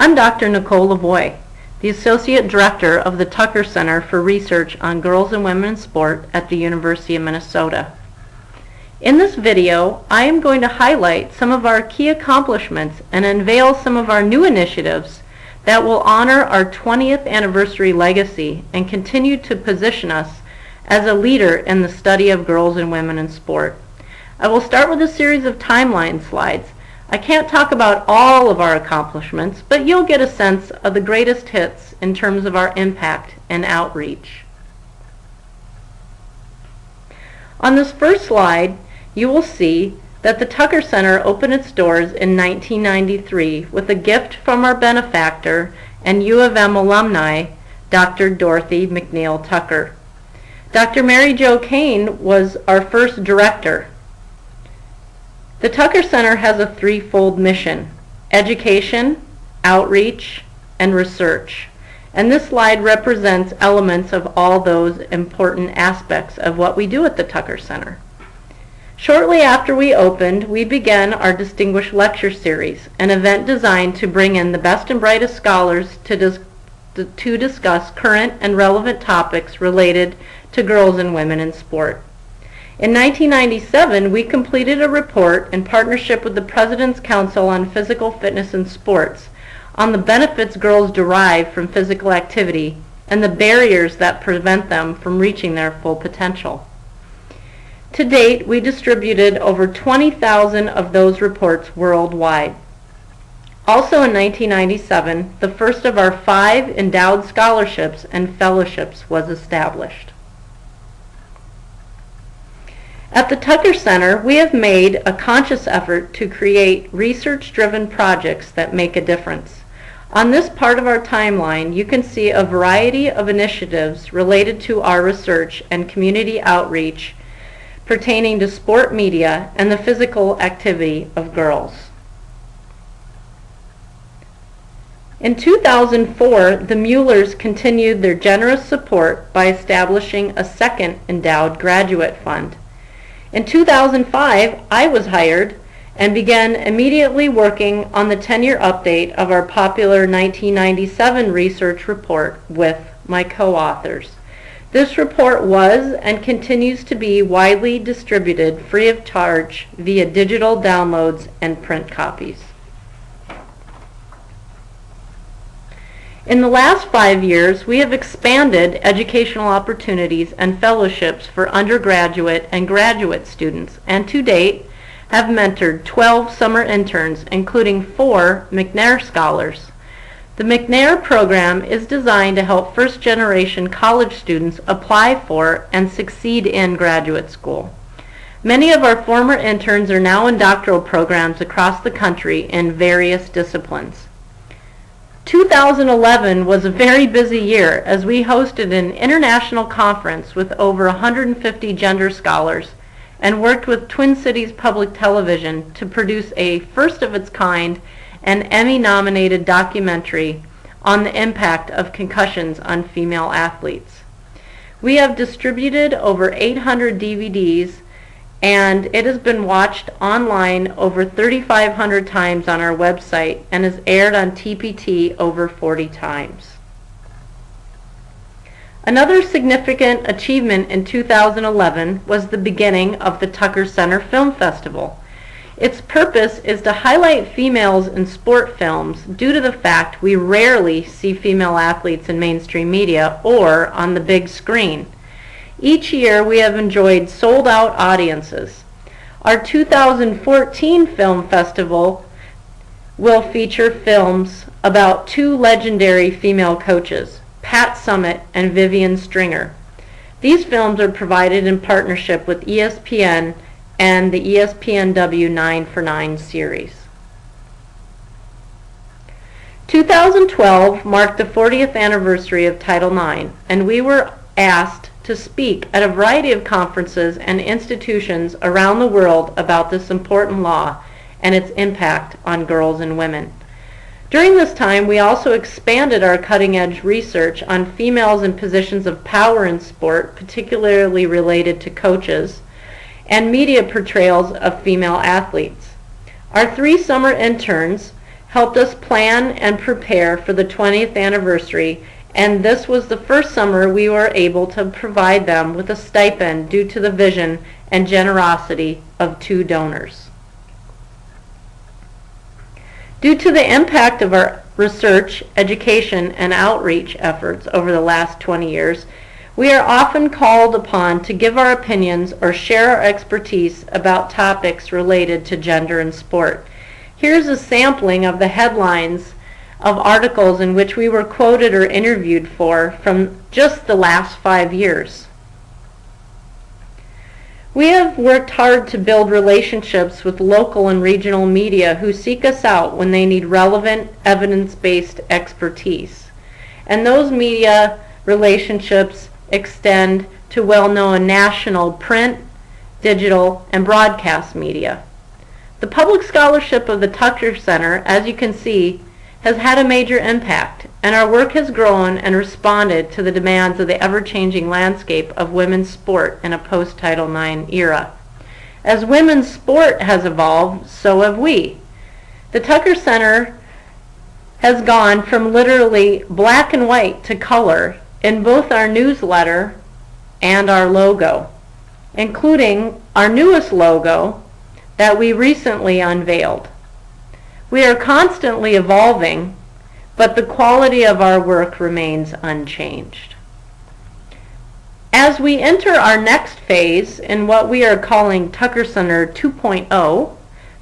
I'm Dr. Nicole LaVoi, the Associate Director of the Tucker Center for Research on Girls and Women in Sport at the University of Minnesota. In this video, I am going to highlight some of our key accomplishments and unveil some of our new initiatives that will honor our 20th anniversary legacy and continue to position us as a leader in the study of girls and women in sport. I will start with a series of timeline slides. I can't talk about all of our accomplishments, but you'll get a sense of the greatest hits in terms of our impact and outreach. On this first slide, you will see that the Tucker Center opened its doors in 1993 with a gift from our benefactor and U of M alumni, Dr. Dorothy McNeil Tucker. Dr. Mary Jo Kane was our first director. The Tucker Center has a threefold mission: education, outreach, and research. And this slide represents elements of all those important aspects of what we do at the Tucker Center. Shortly after we opened, we began our Distinguished Lecture Series, an event designed to bring in the best and brightest scholars to discuss current and relevant topics related to girls and women in sport. In 1997, we completed a report in partnership with the President's Council on Physical Fitness and Sports on the benefits girls derive from physical activity and the barriers that prevent them from reaching their full potential. To date, we distributed over 20,000 of those reports worldwide. Also in 1997, the first of our 5 endowed scholarships and fellowships was established. At the Tucker Center, we have made a conscious effort to create research-driven projects that make a difference. On this part of our timeline, you can see a variety of initiatives related to our research and community outreach pertaining to sport media and the physical activity of girls. In 2004, the Muellers continued their generous support by establishing a second endowed graduate fund. In 2005, I was hired and began immediately working on the 10-year update of our popular 1997 research report with my co-authors. This report was and continues to be widely distributed free of charge via digital downloads and print copies. In the last 5 years, we have expanded educational opportunities and fellowships for undergraduate and graduate students, and to date have mentored 12 summer interns, including 4 McNair Scholars. The McNair program is designed to help first-generation college students apply for and succeed in graduate school. Many of our former interns are now in doctoral programs across the country in various disciplines. 2011 was a very busy year as we hosted an international conference with over 150 gender scholars and worked with Twin Cities Public Television to produce a first-of-its-kind and Emmy-nominated documentary on the impact of concussions on female athletes. We have distributed over 800 DVDs, and it has been watched online over 3,500 times on our website and is aired on TPT over 40 times. Another significant achievement in 2011 was the beginning of the Tucker Center Film Festival. Its purpose is to highlight females in sport films due to the fact we rarely see female athletes in mainstream media or on the big screen. Each year we have enjoyed sold-out audiences. Our 2014 film festival will feature films about 2 legendary female coaches, Pat Summitt and Vivian Stringer. These films are provided in partnership with ESPN and the ESPNW 9 for 9 series. 2012 marked the 40th anniversary of Title IX, and we were asked to speak at a variety of conferences and institutions around the world about this important law and its impact on girls and women. During this time, we also expanded our cutting-edge research on females in positions of power in sport, particularly related to coaches, and media portrayals of female athletes. Our 3 summer interns helped us plan and prepare for the 20th anniversary, and this was the first summer we were able to provide them with a stipend due to the vision and generosity of 2 donors. Due to the impact of our research, education, and outreach efforts over the last 20 years, we are often called upon to give our opinions or share our expertise about topics related to gender and sport. Here's a sampling of the headlines of articles in which we were quoted or interviewed from just the last 5 years. We have worked hard to build relationships with local and regional media who seek us out when they need relevant, evidence-based expertise. And those media relationships extend to well-known national print, digital, and broadcast media. The public scholarship of the Tucker Center, as you can see, has had a major impact, and our work has grown and responded to the demands of the ever-changing landscape of women's sport in a post-Title IX era. As women's sport has evolved, so have we. The Tucker Center has gone from literally black and white to color in both our newsletter and our logo, including our newest logo that we recently unveiled. We are constantly evolving, but the quality of our work remains unchanged. As we enter our next phase in what we are calling Tucker Center 2.0,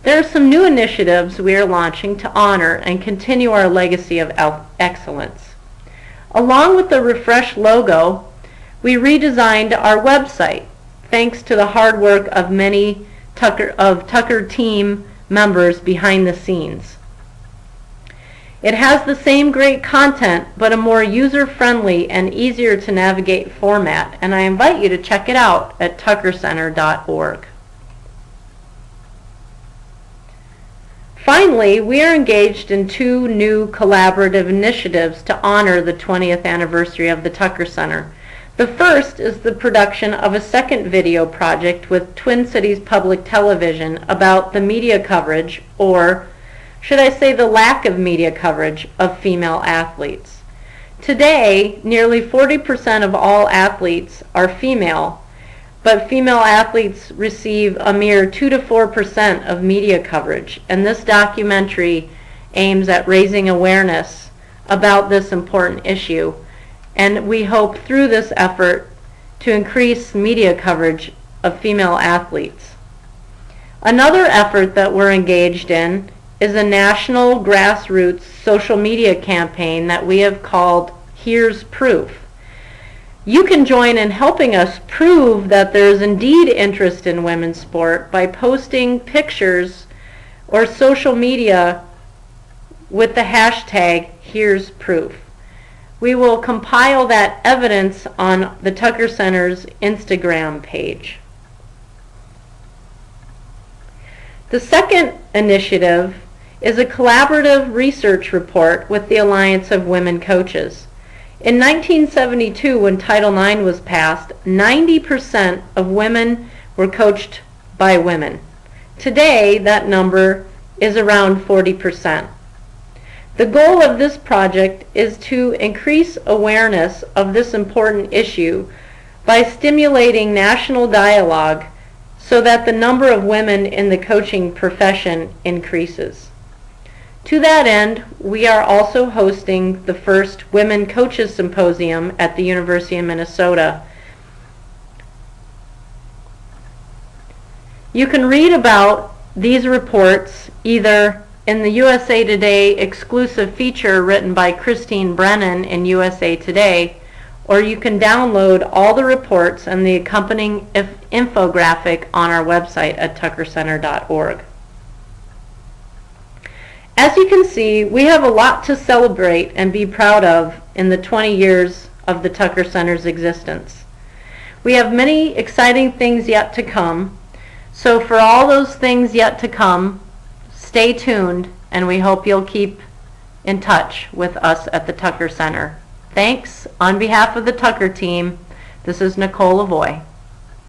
there are some new initiatives we are launching to honor and continue our legacy of excellence. Along with the refreshed logo, we redesigned our website, thanks to the hard work of many Tucker team members behind the scenes. It has the same great content, but a more user-friendly and easier to navigate format, and I invite you to check it out at tuckercenter.org. Finally, we are engaged in 2 new collaborative initiatives to honor the 20th anniversary of the Tucker Center. The first is the production of a second video project with Twin Cities Public Television about the media coverage, or should I say the lack of media coverage, of female athletes. Today, nearly 40% of all athletes are female, but female athletes receive a mere 2 to 4% of media coverage, and this documentary aims at raising awareness about this important issue. And we hope through this effort to increase media coverage of female athletes. Another effort that we're engaged in is a national grassroots social media campaign that we have called Here's Proof. You can join in helping us prove that there is indeed interest in women's sport by posting pictures or social media with the hashtag Here's Proof. We will compile that evidence on the Tucker Center's Instagram page. The second initiative is a collaborative research report with the Alliance of Women Coaches. In 1972, when Title IX was passed, 90% of women were coached by women. Today, that number is around 40%. The goal of this project is to increase awareness of this important issue by stimulating national dialogue so that the number of women in the coaching profession increases. To that end, we are also hosting the first Women Coaches Symposium at the University of Minnesota. You can read about these reports either in the USA Today exclusive feature written by Christine Brennan in USA Today, or you can download all the reports and the accompanying infographic on our website at tuckercenter.org. As you can see, we have a lot to celebrate and be proud of in the 20 years of the Tucker Center's existence. We have many exciting things yet to come, so for all those things yet to come, stay tuned, and we hope you'll keep in touch with us at the Tucker Center. Thanks. On behalf of the Tucker team, this is Nicole LaVoi.